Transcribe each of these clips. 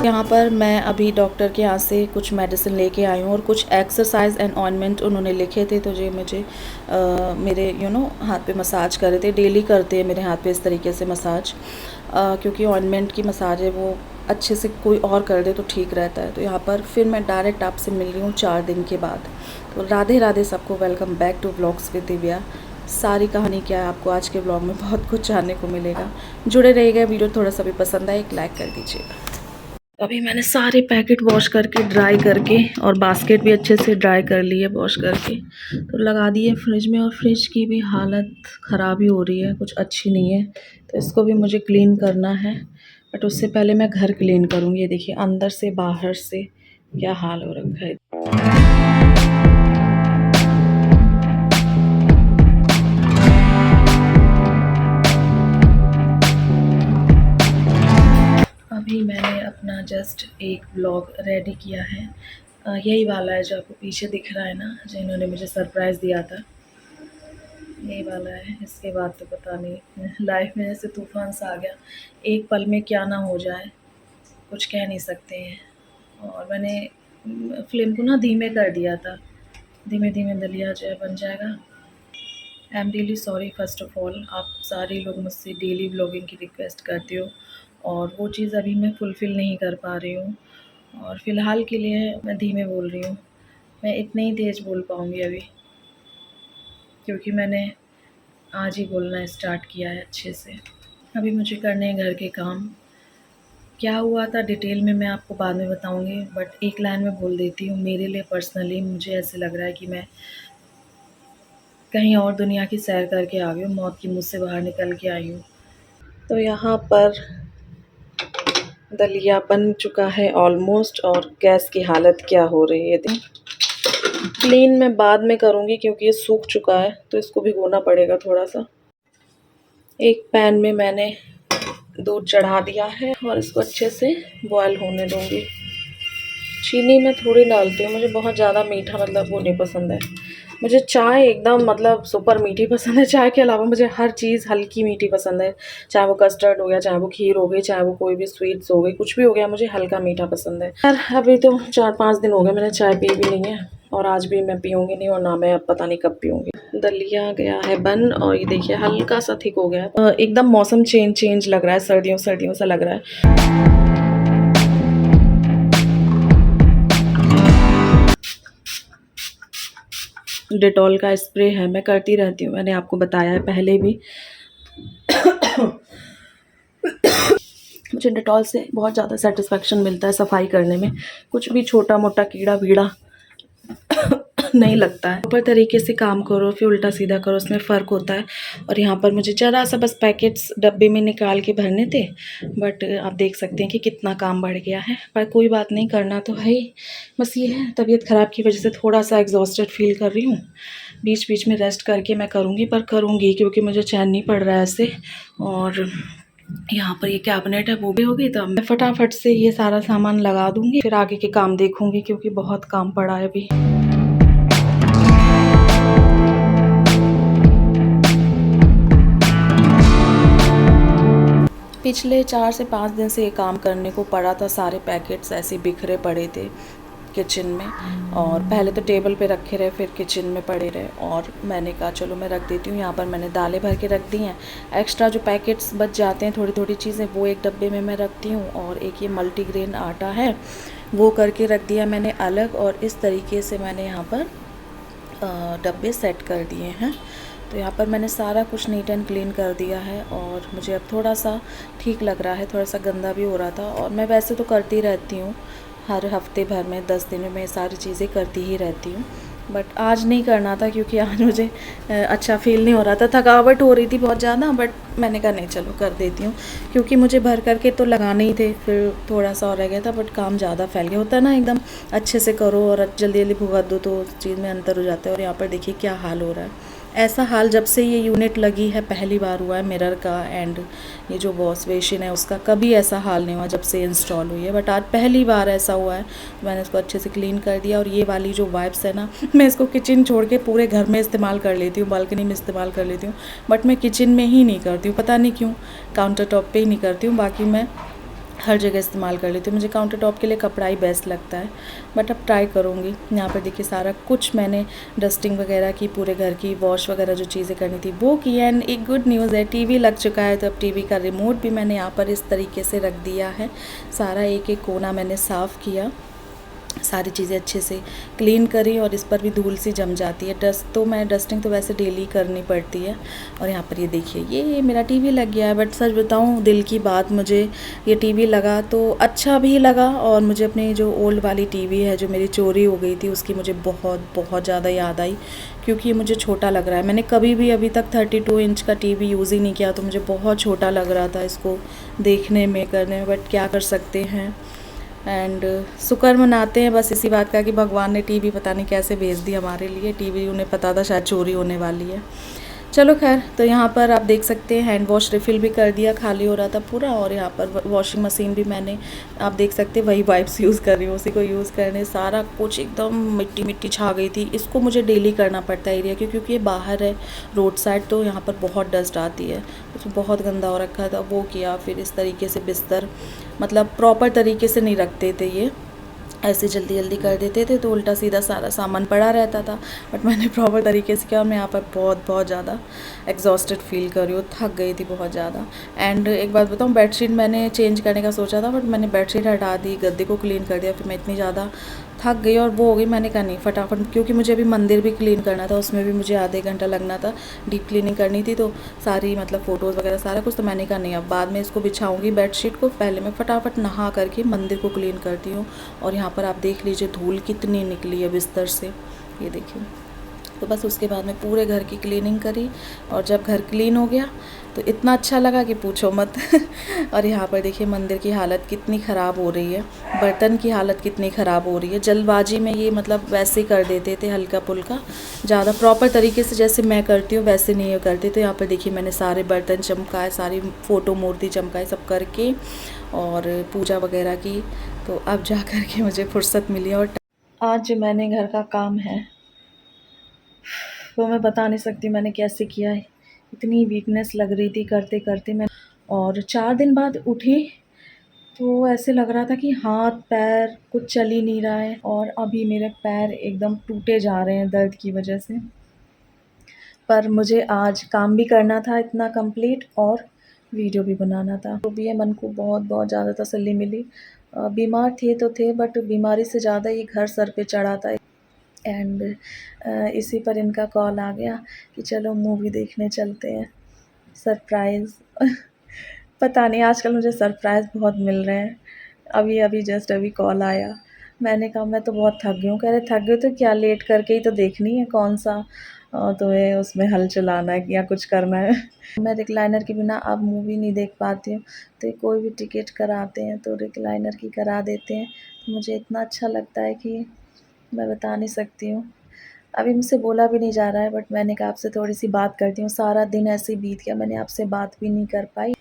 यहाँ पर मैं अभी डॉक्टर के यहाँ से कुछ मेडिसिन लेके आई हूँ और कुछ एक्सरसाइज एंड ऑइंटमेंट उन्होंने लिखे थे, तो जो मुझे मेरे हाथ पे मसाज कर रहे थे। डेली करते हैं मेरे हाथ पे इस तरीके से मसाज, क्योंकि ऑइंटमेंट की मसाज है वो अच्छे से कोई और कर दे तो ठीक रहता है। तो यहाँ पर फिर मैं डायरेक्ट आपसे मिल रही हूँ 4 दिन के बाद। तो राधे राधे सबको, welcome back to vlogs with Divya. सारी कहानी क्या है आपको आज के व्लॉग में बहुत कुछ जानने को मिलेगा, जुड़े रहिएगा। वीडियो थोड़ा सा भी पसंद आए एक लाइक कर दीजिएगा। अभी मैंने सारे पैकेट वॉश करके ड्राई करके और बास्केट भी अच्छे से ड्राई कर लिए वॉश करके, तो लगा दिए फ्रिज में। और फ्रिज की भी हालत ख़राब ही हो रही है, कुछ अच्छी नहीं है, तो इसको भी मुझे क्लीन करना है। बट उससे पहले मैं घर क्लीन करूँगी। ये देखिए अंदर से बाहर से क्या हाल हो रखा है। अभी मैंने अपना जस्ट एक ब्लॉग रेडी किया है। यही वाला है जो आपको पीछे दिख रहा है ना, जो इन्होंने मुझे सरप्राइज़ दिया था, यही वाला है। इसके बाद तो पता नहीं, लाइफ में जैसे तूफान सा आ गया, एक पल में क्या ना हो जाए कुछ कह नहीं सकते हैं। और मैंने फ्लेम को ना धीमे कर दिया था, धीमे धीमे दलिया जो है बन जाएगा। I am really sorry first of all, आप सारे लोग मुझसे डेली व्लॉगिंग की रिक्वेस्ट करते हो और वो चीज़ अभी मैं फुलफ़िल नहीं कर पा रही हूँ। और फ़िलहाल के लिए मैं धीमे बोल रही हूँ, मैं इतने ही तेज़ बोल पाऊँगी अभी, क्योंकि मैंने आज ही बोलना स्टार्ट किया है अच्छे से। अभी मुझे करने हैं घर के काम। क्या हुआ था डिटेल में मैं आपको बाद में बताऊँगी, बट एक लाइन में बोल देती हूँ। मेरे लिए पर्सनली मुझे ऐसे लग रहा है कि मैं कहीं और दुनिया की सैर करके आ गई हूँ, मौत की मुँह से बाहर निकल के आई हूँ। तो यहाँ पर दलिया बन चुका है ऑलमोस्ट, और गैस की हालत क्या हो रही है। क्लीन मैं बाद में करूँगी क्योंकि ये सूख चुका है, तो इसको भिगोना पड़ेगा थोड़ा सा। एक पैन में मैंने दूध चढ़ा दिया है और इसको अच्छे से बॉयल होने दूँगी। चीनी मैं थोड़ी डालती हूँ, मुझे बहुत ज़्यादा मीठा मतलब वो नहीं पसंद है। मुझे चाय एकदम मतलब सुपर मीठी पसंद है। चाय के अलावा मुझे हर चीज़ हल्की मीठी पसंद है, चाहे वो कस्टर्ड हो गया, चाहे वो खीर हो गई, चाहे वो कोई भी स्वीट्स हो गई, कुछ भी हो गया, मुझे हल्का मीठा पसंद है। यार अभी तो 4-5 दिन हो गए मैंने चाय पी भी नहीं है, और आज भी मैं पीऊँगी नहीं, और ना मैं अब पता नहीं कब पीऊँगी। दलिया गया है बन, और ये देखिए हल्का सा थिक हो गया है। एकदम मौसम चेंज लग रहा है, सर्दियों सा लग रहा है। डेटॉल का स्प्रे है, मैं करती रहती हूँ, मैंने आपको बताया है पहले भी। मुझे डेटॉल से बहुत ज़्यादा सेटिस्फेक्शन मिलता है सफाई करने में, कुछ भी छोटा मोटा कीड़ा वीड़ा नहीं लगता है। ऊपर तरीके से काम करो फिर उल्टा सीधा करो, उसमें फ़र्क होता है। और यहाँ पर मुझे ज़रा सा बस पैकेट्स डब्बे में निकाल के भरने थे, बट आप देख सकते हैं कि कितना काम बढ़ गया है। पर कोई बात नहीं, करना तो है ही। बस ये है, तबीयत ख़राब की वजह से थोड़ा सा एग्जॉस्टेड फील कर रही हूँ। बीच बीच में रेस्ट करके मैं करूँगी, पर करूँगी क्योंकि मुझे चैन नहीं पड़ रहा है ऐसे। और यहाँ पर ये कैबिनेट है वो भी होगी, तो मैं फटाफट से ये सारा सामान लगा दूँगी, फिर आगे के काम देखूँगी क्योंकि बहुत काम पड़ा है अभी। पिछले 4 से 5 दिन से ये काम करने को पड़ा था। सारे पैकेट्स ऐसे बिखरे पड़े थे किचन में, और पहले तो टेबल पे रखे रहे, फिर किचन में पड़े रहे, और मैंने कहा चलो मैं रख देती हूँ। यहाँ पर मैंने दालें भर के रख दी हैं। एक्स्ट्रा जो पैकेट्स बच जाते हैं थोड़ी थोड़ी चीज़ें, वो एक डब्बे में मैं रखती हूँ, और एक ये मल्टीग्रेन आटा है वो करके रख दिया मैंने अलग। और इस तरीके से मैंने यहाँ पर डब्बे सेट कर दिए हैं। तो यहाँ पर मैंने सारा कुछ नीट एंड क्लीन कर दिया है, और मुझे अब थोड़ा सा ठीक लग रहा है। थोड़ा सा गंदा भी हो रहा था, और मैं वैसे तो करती रहती हूँ, हर हफ्ते भर में 10 दिन में मैं सारी चीज़ें करती ही रहती हूँ। बट आज नहीं करना था क्योंकि आज मुझे अच्छा फील नहीं हो रहा था, थकावट हो रही थी बहुत ज़्यादा। बट मैंने कहा नहीं चलो कर देती हूँ, क्योंकि मुझे भर करके तो लगाने ही थे, फिर थोड़ा सा और रह गया था। बट काम ज़्यादा फैल गया होता है ना, एकदम अच्छे से करो और जल्दी जल्दी भुगा दो तो उस चीज़ में अंतर हो जाता है। और यहाँ पर देखिए क्या हाल हो रहा है। ऐसा हाल जब से ये यूनिट लगी है पहली बार हुआ है, मिरर का एंड ये जो वॉश बेसिन है उसका। कभी ऐसा हाल नहीं हुआ जब से इंस्टॉल हुई है, बट आज पहली बार ऐसा हुआ है। तो मैंने इसको अच्छे से क्लीन कर दिया। और ये वाली जो वाइप्स है ना, मैं इसको किचन छोड़ के पूरे घर में इस्तेमाल कर लेती हूँ, बालकनी में इस्तेमाल कर लेती हूँ, बट मैं किचन में ही नहीं करती हूँ, पता नहीं क्यों, काउंटर टॉप पे ही नहीं करती हूँ। बाकी मैं हर जगह इस्तेमाल कर लेती हूँ। मुझे काउंटर टॉप के लिए कपड़ा ही बेस्ट लगता है, बट अब ट्राई करूँगी। यहाँ पर देखिए सारा कुछ मैंने डस्टिंग वगैरह की, पूरे घर की वॉश वगैरह जो चीज़ें करनी थी वो की। एंड एक गुड न्यूज़ है, टीवी लग चुका है, तो अब टीवी का रिमोट भी मैंने यहाँ पर इस तरीके से रख दिया है। सारा एक एक कोना मैंने साफ़ किया, सारी चीज़ें अच्छे से क्लीन करी, और इस पर भी धूल सी जम जाती है। डस्टिंग तो वैसे डेली करनी पड़ती है। और यहाँ पर ये देखिए ये मेरा टीवी लग गया है। बट सच बताऊँ दिल की बात, मुझे ये टीवी लगा तो अच्छा भी लगा, और मुझे अपनी जो ओल्ड वाली टीवी है जो मेरी चोरी हो गई थी उसकी मुझे बहुत बहुत ज़्यादा याद आई, क्योंकि ये मुझे छोटा लग रहा है। मैंने कभी भी अभी तक 32 इंच का टीवी यूज़ ही नहीं किया, तो मुझे बहुत छोटा लग रहा था इसको देखने में, करने में। बट क्या कर सकते हैं। एंड शुक्र मनाते हैं बस इसी बात का कि भगवान ने टीवी पता नहीं कैसे भेज दी हमारे लिए। टीवी उन्हें पता था शायद चोरी होने वाली है। चलो खैर, तो यहाँ पर आप देख सकते हैं हैंड वॉश रिफ़िल भी कर दिया, खाली हो रहा था पूरा। और यहाँ पर वॉशिंग मशीन भी मैंने, आप देख सकते हैं वही वाइप्स यूज़ कर रही हूँ, उसी को यूज़ करने। सारा कुछ एकदम मिट्टी मिट्टी छा गई थी। इसको मुझे डेली करना पड़ता है एरिया, क्योंकि ये बाहर है रोड साइड, तो यहाँ पर बहुत डस्ट आती है। उसमें बहुत गंदा हो रखा था, वो किया। फिर इस तरीके से बिस्तर, मतलब प्रॉपर तरीके से नहीं रखते थे ये, ऐसे जल्दी जल्दी कर देते थे, तो उल्टा सीधा सारा सामान पड़ा रहता था। बट मैंने प्रॉपर तरीके से किया, और मैं यहाँ पर बहुत बहुत ज़्यादा एग्जॉस्टेड फील कर रही हूँ, थक गई थी बहुत ज़्यादा। एंड एक बात बताऊँ, बेडशीट मैंने चेंज करने का सोचा था, बट मैंने बेडशीट हटा दी, गद्दे को क्लीन कर दिया। फिर मैं इतनी ज़्यादा थक गई और वो हो गई, मैंने कहा नहीं फटाफट, क्योंकि मुझे अभी मंदिर भी क्लीन करना था, उसमें भी मुझे आधे घंटा लगना था, डीप क्लीनिंग करनी थी, तो सारी मतलब फ़ोटोज़ वगैरह सारा कुछ। तो मैंने कहा नहीं, अब बाद में इसको बिछाऊंगी बेडशीट को, पहले मैं फटाफट नहा करके मंदिर को क्लीन करती हूँ। और यहाँ पर आप देख लीजिए धूल कितनी निकली है बिस्तर से, ये देखिए। तो बस उसके बाद में पूरे घर की क्लीनिंग करी, और जब घर क्लीन हो गया तो इतना अच्छा लगा कि पूछो मत। और यहाँ पर देखिए मंदिर की हालत कितनी ख़राब हो रही है, बर्तन की हालत कितनी ख़राब हो रही है। जल्दबाजी में ये मतलब वैसे कर देते थे हल्का पुल्का, ज़्यादा प्रॉपर तरीके से जैसे मैं करती हूँ वैसे नहीं करते। तो यहाँ पर देखिए मैंने सारे बर्तन चमकाए, सारी फ़ोटो मूर्ति चमकाए, सब करके और पूजा वगैरह की। तो अब जा कर के मुझे फुर्सत मिली। और आज जो मैंने घर का काम है वो मैं बता नहीं सकती मैंने कैसे किया है। इतनी वीकनेस लग रही थी करते करते मैं, और 4 दिन बाद उठी तो ऐसे लग रहा था कि हाथ पैर कुछ चल ही नहीं रहा है, और अभी मेरे पैर एकदम टूटे जा रहे हैं दर्द की वजह से। पर मुझे आज काम भी करना था इतना कंप्लीट, और वीडियो भी बनाना था, तो भी ये मन को बहुत बहुत ज़्यादा तसल्ली मिली। बीमार थे तो थे, बट बीमारी से ज़्यादा ये घर सर पे चढ़ा था। एंड इसी पर इनका कॉल आ गया कि चलो मूवी देखने चलते हैं, सरप्राइज़। पता नहीं आजकल मुझे सरप्राइज़ बहुत मिल रहे हैं। अभी अभी जस्ट अभी कॉल आया, मैंने कहा मैं तो बहुत थक गई हूँ। कह रहे थक गए तो क्या, लेट करके ही तो देखनी है, कौन सा तुम्हें उसमें हल चलाना है या कुछ करना है। मैं रिक्लाइनर के बिना अब मूवी नहीं देख पाती हूँ, तो कोई भी टिकट कराते हैं तो रिक्लाइनर की करा देते हैं। तो मुझे इतना अच्छा लगता है कि मैं बता नहीं सकती हूँ। अभी मुझसे बोला भी नहीं जा रहा है, बट मैंने कहा आपसे थोड़ी-सी बात करती हूँ। सारा दिन ऐसे ही बीत गया, मैंने आपसे बात भी नहीं कर पाई।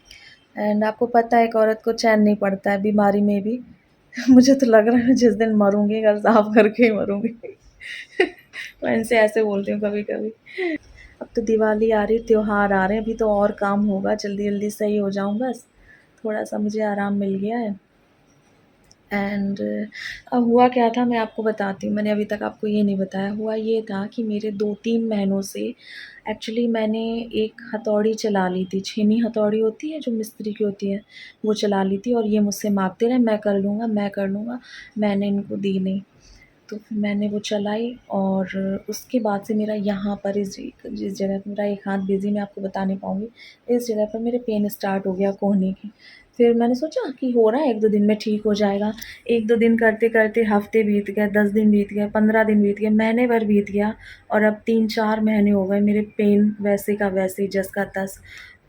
एंड आपको पता है एक औरत को चैन नहीं पड़ता है बीमारी में भी। मुझे तो लग रहा है जिस दिन मरूँगी घर साफ करके ही मरूँगी। मैं इनसे ऐसे बोलती हूँ कभी-कभी। अब तो दिवाली आ रही है, त्योहार आ रहे हैं, अभी तो और काम होगा, जल्दी-जल्दी सही हो जाऊँ बस। थोड़ा-सा मुझे आराम मिल गया है। एंड अब हुआ क्या था मैं आपको बताती हूँ, मैंने अभी तक आपको ये नहीं बताया। हुआ ये था कि मेरे 2-3 महीनों से एक्चुअली मैंने एक हथौड़ी चला ली थी, छेनी हथौड़ी होती है जो मिस्त्री की होती है, वो चला ली थी, और ये मुझसे माँगते रहे मैं कर लूँगा, मैं कर लूँगा, मैंने इनको दी नहीं। तो फिर मैंने वो चलाई, और उसके बाद से मेरा यहाँ पर जिस जगह पे मेरा एक हाथ बिज़ी, मैं आपको बता नहीं पाऊँगी, इस जगह पर मेरे पेन स्टार्ट हो गया कोहनी की। फिर मैंने सोचा कि हो रहा है 1-2 दिन में ठीक हो जाएगा। 1-2 दिन करते-करते हफ़्ते बीत गए, 10 दिन बीत गए, 15 दिन बीत गए, महीने भर बीत गया, और अब 3-4 महीने हो गए मेरे पेन वैसे का वैसे ही, जस का तस।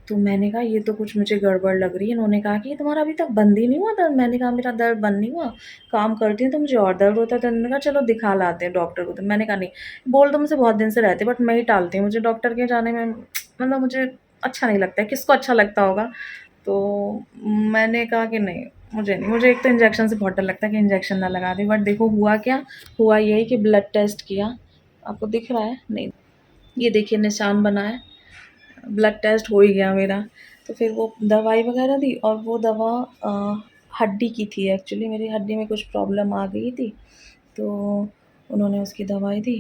तो मैंने कहा ये तो कुछ मुझे गड़बड़ लग रही है। इन्होंने कहा कि ये तुम्हारा अभी तक बंद ही नहीं हुआ दर्द। मैंने कहा मेरा दर्द बंद नहीं हुआ, काम करती हूँ तो मुझे और दर्द होता है। तो उन्होंने कहा चलो दिखा लाते हैं डॉक्टर को। तो मैंने कहा नहीं, बोल तो मुझसे बहुत दिन से रहते, बट मैं ही टालती हूँ, मुझे डॉक्टर के जाने में मतलब मुझे अच्छा नहीं लगता है, किसको अच्छा लगता होगा। तो मैंने कहा कि नहीं, मुझे नहीं, मुझे एक तो इंजेक्शन से बहुत डर लगता है कि इंजेक्शन ना लगा दें। बट देखो हुआ क्या, हुआ यही कि ब्लड टेस्ट किया, आपको दिख रहा है नहीं, ये देखिए निशान बना है, ब्लड टेस्ट हो ही गया मेरा। तो फिर वो दवाई वगैरह दी, और वो दवा हड्डी की थी एक्चुअली, मेरी हड्डी में कुछ प्रॉब्लम आ गई थी, तो उन्होंने उसकी दवाई दी।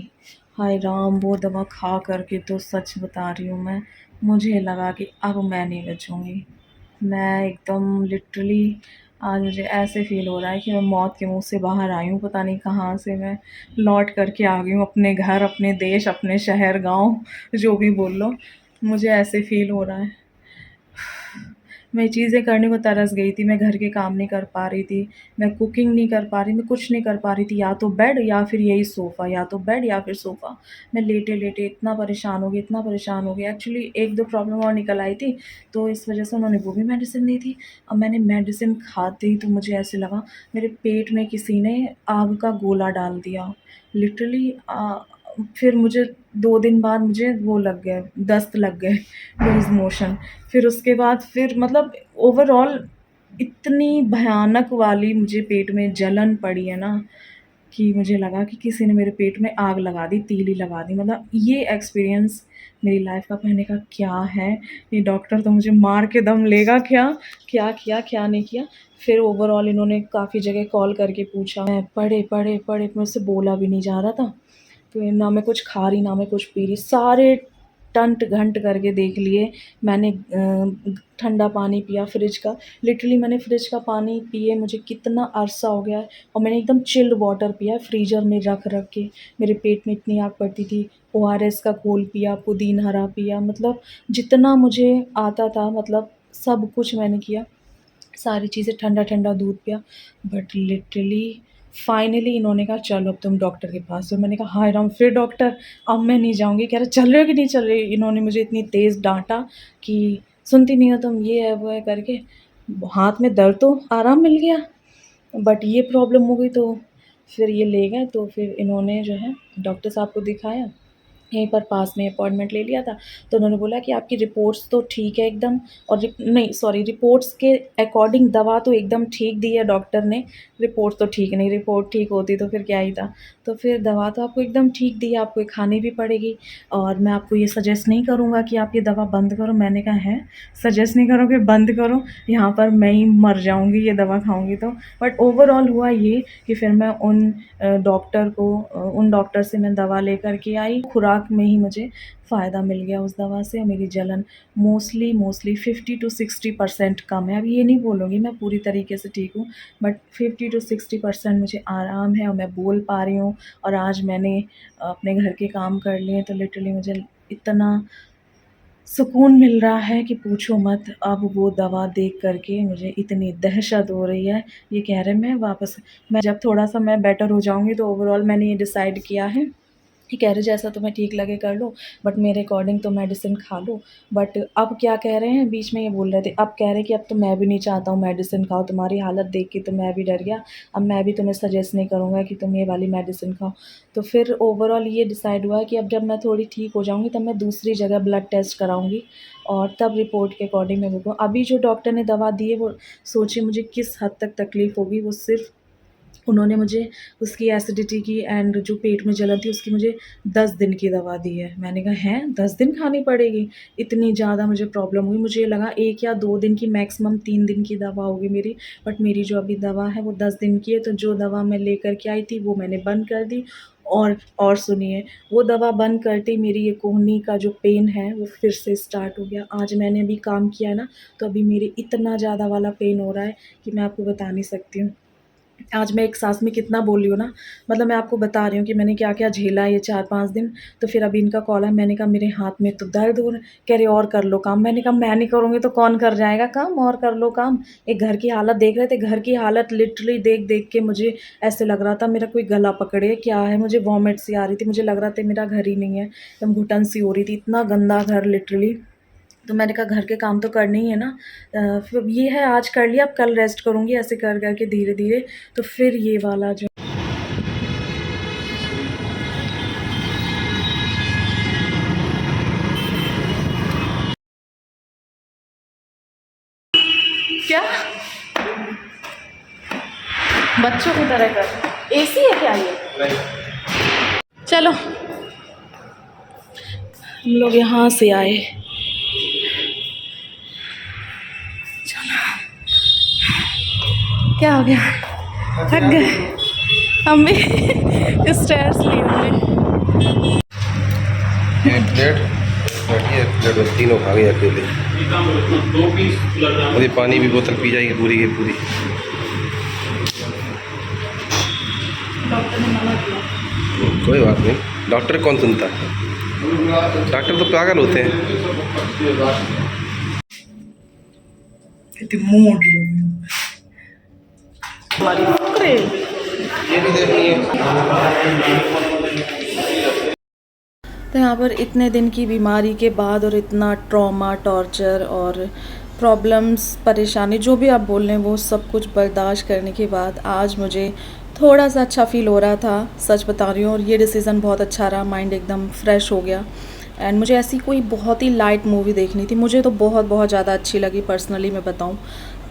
हाय राम! वो दवा खा कर के तो सच बता रही हूँ मैं, मुझे लगा कि अब मैं नहीं बचूँगी। मैं एकदम लिटरली आज मुझे ऐसे फ़ील हो रहा है कि मैं मौत के मुँह से बाहर आई हूँ, पता नहीं कहाँ से मैं लौट कर के आ गई हूँ अपने घर, अपने देश, अपने शहर, गाँव, जो भी बोल लो, मुझे ऐसे फ़ील हो रहा है। मैं चीज़ें करने को तरस गई थी, मैं घर के काम नहीं कर पा रही थी, मैं कुकिंग नहीं कर पा रही, मैं कुछ नहीं कर पा रही थी, या तो बेड या फिर यही सोफ़ा, या तो बेड या फिर सोफ़ा। मैं लेटे-लेटे इतना परेशान हो गई, इतना परेशान हो गई। एक्चुअली 1-2 प्रॉब्लम और निकल आई थी, तो इस वज़ह से उन्होंने वो भी मेडिसिन दी थी। अब मैंने मेडिसिन खाते ही तो मुझे ऐसे लगा मेरे पेट में किसी ने आग का गोला डाल दिया। लिटरली फिर मुझे 2 दिन बाद मुझे वो लग गए, दस्त लग गए, लूज़ मोशन। फिर उसके बाद फिर मतलब ओवरऑल इतनी भयानक वाली मुझे पेट में जलन पड़ी है ना, कि मुझे लगा कि किसी ने मेरे पेट में आग लगा दी, तीली लगा दी। मतलब ये एक्सपीरियंस मेरी लाइफ़ का मैंने कहा क्या है, ये डॉक्टर तो मुझे मार के दम लेगा क्या? क्या किया, क्या नहीं किया? फिर ओवरऑल इन्होंने काफ़ी जगह कॉल करके पूछा, मैं पढ़े, मुझसे बोला भी नहीं जा रहा था। तो ना मैं कुछ खा रही, ना मैं कुछ पी रही, सारे टंट-घंट करके देख लिए। मैंने ठंडा पानी पिया फ्रिज का, लिटरली मैंने फ्रिज का पानी पिए मुझे कितना अरसा हो गया है, और मैंने एकदम चिल्ड वाटर पिया है फ्रीज़र में रख-रख के। मेरे पेट में इतनी आग पड़ती थी, ओआरएस का घोल पिया, पुदीन हरा पिया, मतलब जितना मुझे आता था मतलब सब कुछ मैंने किया। सारी चीज़ें, ठंडा-ठंडा दूध पिया, बट लिटरली फाइनली इन्होंने कहा चलो अब तुम डॉक्टर के पास जाओ। मैंने कहा हाय राम! फिर डॉक्टर? अब मैं नहीं जाऊँगी। कह रहे चल रहे हो कि नहीं चल रही? इन्होंने मुझे इतनी तेज़ डाँटा कि सुनती नहीं हो तुम, ये है, वो है करके। हाथ में दर्द तो आराम मिल गया, बट ये प्रॉब्लम हो गई, तो फिर ये ले गए, तो फिर इन्होंने जो है डॉक्टर साहब को दिखाया। यहीं पर पास में अपॉइंटमेंट ले लिया था, तो उन्होंने बोला कि आपकी रिपोर्ट्स तो ठीक है एकदम, और नहीं सॉरी, रिपोर्ट्स के अकॉर्डिंग दवा तो एकदम ठीक दी है डॉक्टर ने, रिपोर्ट तो ठीक नहीं, रिपोर्ट ठीक होती तो फिर क्या ही था। तो फिर दवा तो आपको एकदम ठीक दी है, आपको ये खानी भी पड़ेगी, और मैं आपको ये सजेस्ट नहीं करूँगा कि आप ये दवा बंद करो। मैंने कहा हैं, सजेस्ट नहीं करोगे, बंद करो, यहाँ पर मैं ही मर जाऊँगी ये दवा खाऊँगी तो। बट ओवरऑल हुआ ये कि फिर मैं उन डॉक्टर से मैं दवा लेकर के आई, खुराक में ही मुझे फ़ायदा मिल गया उस दवा से, और मेरी जलन मोस्टली 50 टू 60% कम है। अब ये नहीं बोलूँगी मैं पूरी तरीके से ठीक हूँ, बट 50 टू 60% मुझे आराम है, और मैं बोल पा रही हूँ, और आज मैंने अपने घर के काम कर लिए, तो लिटरली मुझे इतना सुकून मिल रहा है कि पूछो मत। अब वो दवा देख कर के मुझे इतनी दहशत हो रही है, ये कह रहे मैं जब थोड़ा-सा मैं बेटर हो जाऊँगी, तो ओवरऑल मैंने ये डिसाइड किया है कि कह रहे जैसा तुम्हें ठीक लगे कर लो, बट मेरे अकॉर्डिंग तो मेडिसिन खा लो। बट अब क्या कह रहे हैं, बीच में ये बोल रहे थे, अब कह रहे हैं कि अब तो मैं भी नहीं चाहता हूँ मेडिसिन खाओ, तुम्हारी हालत देख के तो मैं भी डर गया, अब मैं भी तुम्हें सजेस्ट नहीं करूँगा कि तुम ये वाली मेडिसिन खाओ। तो फिर ओवरऑल ये डिसाइड हुआ कि अब जब मैं थोड़ी ठीक हो जाऊँगी, तब मैं दूसरी जगह ब्लड टेस्ट कराऊँगी, और तब रिपोर्ट के अकॉर्डिंग मैं देखूँ। अभी जो डॉक्टर ने दवा दी है, वो सोचिए मुझे किस हद तक तकलीफ़ होगी। वो सिर्फ़ उन्होंने मुझे उसकी एसिडिटी की एंड जो पेट में जलन थी उसकी मुझे 10 दिन की दवा दी है। मैंने कहा हैं 10 दिन खानी पड़ेगी? इतनी ज़्यादा मुझे प्रॉब्लम हुई, मुझे लगा 1 या 2 दिन की, मैक्सिमम 3 दिन की दवा होगी मेरी, बट मेरी जो अभी दवा है वो 10 दिन की है। तो जो दवा मैं लेकर के आई थी वो मैंने बंद कर दी, और सुनिए, वो दवा बंद करते ही मेरी ये कोहनी का जो पेन है वो फिर से स्टार्ट हो गया। आज मैंने अभी काम किया ना, तो अभी मेरे इतना ज़्यादा वाला पेन हो रहा है कि मैं आपको बता नहीं सकती हूँ। आज मैं एक सांस में कितना बोल रही हूँ ना, मतलब मैं आपको बता रही हूँ कि मैंने क्या-क्या झेला ये 4-5 दिन। तो फिर अभी इनका कॉल आया, मैंने कहा मेरे हाथ में तो दर्द हो रहा है। कह रहे और कर लो काम। मैंने कहा मैं नहीं करूँगी तो कौन कर जाएगा काम, और कर लो काम। एक घर की हालत देख रहे थे, घर की हालत लिटरली देख-देख के मुझे ऐसे लग रहा था मेरा कोई गला पकड़े, क्या है, मुझे वॉमिट सी आ रही थी, मुझे लग रहा था मेरा घर ही नहीं है, एकदम घुटन सी हो रही थी, इतना गंदा घर लिटरली। तो मैंने कहा घर के काम तो करने ही है ना, फिर ये है आज कर लिया, अब कल रेस्ट करूँगी, ऐसे कर के धीरे-धीरे। तो फिर ये वाला जो क्या बच्चों की तरह कर, एसी है क्या ये? चलो हम लोग यहाँ से आए, क्या हो गया? थक गए हम भी स्टेयर्स लिए हमने। ये प्लेट बैठी है, प्लेट में तीनों खा गए अकेले। मुझे पानी भी बोतल पी जाएगी पूरी की पूरी। डॉक्टर ने मना किया। कोई बात नहीं, डॉक्टर कौन सुनता है, डॉक्टर तो पागल होते हैं। कितनी मूड हमारी फुकरे। ये भी देखनी है। तो यहाँ पर इतने दिन की बीमारी के बाद और इतना ट्रॉमा, टॉर्चर और प्रॉब्लम्स, परेशानी, जो भी आप बोल रहे हैं, वो सब कुछ बर्दाश्त करने के बाद आज मुझे थोड़ा सा अच्छा फ़ील हो रहा था, सच बता रही हूँ। और ये डिसीज़न बहुत अच्छा रहा, माइंड एकदम फ्रेश हो गया। एंड मुझे ऐसी कोई बहुत ही लाइट मूवी देखनी थी, मुझे तो बहुत बहुत ज़्यादा अच्छी लगी पर्सनली। मैं बताऊँ,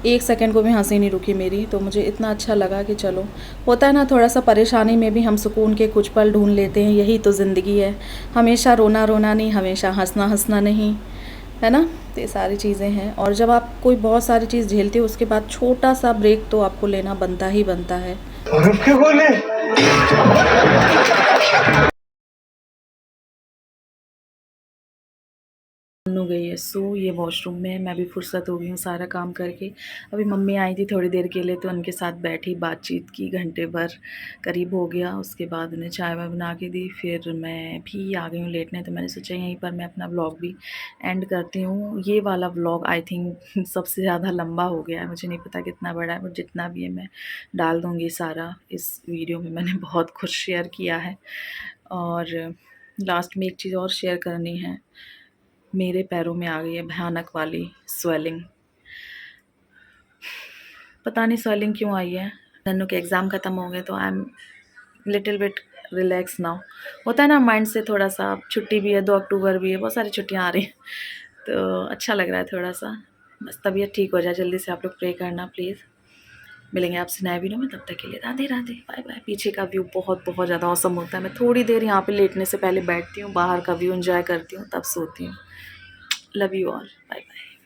एक सेकंड को भी हंसी नहीं रुकी मेरी, तो मुझे इतना अच्छा लगा कि चलो, होता है ना, थोड़ा सा परेशानी में भी हम सुकून के कुछ पल ढूंढ लेते हैं। यही तो ज़िंदगी है, हमेशा रोना रोना नहीं, हमेशा हंसना हंसना नहीं, है ना। तो ये सारी चीज़ें हैं। और जब आप कोई बहुत सारी चीज़ झेलते हो, उसके बाद छोटा सा ब्रेक तो आपको लेना बनता ही बनता है। हो गई है सो ये वॉशरूम में मैं भी फुर्सत हो गई हूँ सारा काम करके। अभी मम्मी आई थी थोड़ी देर के लिए, तो उनके साथ बैठी, बातचीत की, घंटे भर करीब हो गया। उसके बाद उन्हें चाय वाय बना के दी, फिर मैं भी आ गई हूँ लेटने। तो मैंने सोचा यहीं पर मैं अपना व्लॉग भी एंड करती हूँ। ये वाला व्लॉग आई थिंक सबसे ज़्यादा लंबा हो गया है, मुझे नहीं पता कितना बड़ा है, बट जितना भी है मैं डाल दूँगी सारा इस वीडियो में। मैंने बहुत कुछ शेयर किया है। और लास्ट में एक चीज़ और शेयर करनी है, मेरे पैरों में आ गई है भयानक वाली स्वेलिंग। पता नहीं स्वेलिंग क्यों आई है। नन्नू के एग्ज़ाम ख़त्म हो गए, तो I am little bit relax now. होता है ना माइंड से थोड़ा सा, छुट्टी भी है, 2 अक्टूबर भी है, बहुत सारी छुट्टियां आ रही हैं, तो अच्छा लग रहा है थोड़ा सा। बस तबीयत ठीक हो जाए जल्दी से, आप लोग प्रे करना प्लीज़। मिलेंगे आपसे नए वीडियो में, तब तक के लिए राधे राधे, बाय बाय। पीछे का व्यू बहुत बहुत ज़्यादा औसम होता है। मैं थोड़ी देर यहाँ पे लेटने से पहले बैठती हूँ, बाहर का व्यू एंजॉय करती हूँ, तब सोती हूँ। Love you all, bye bye.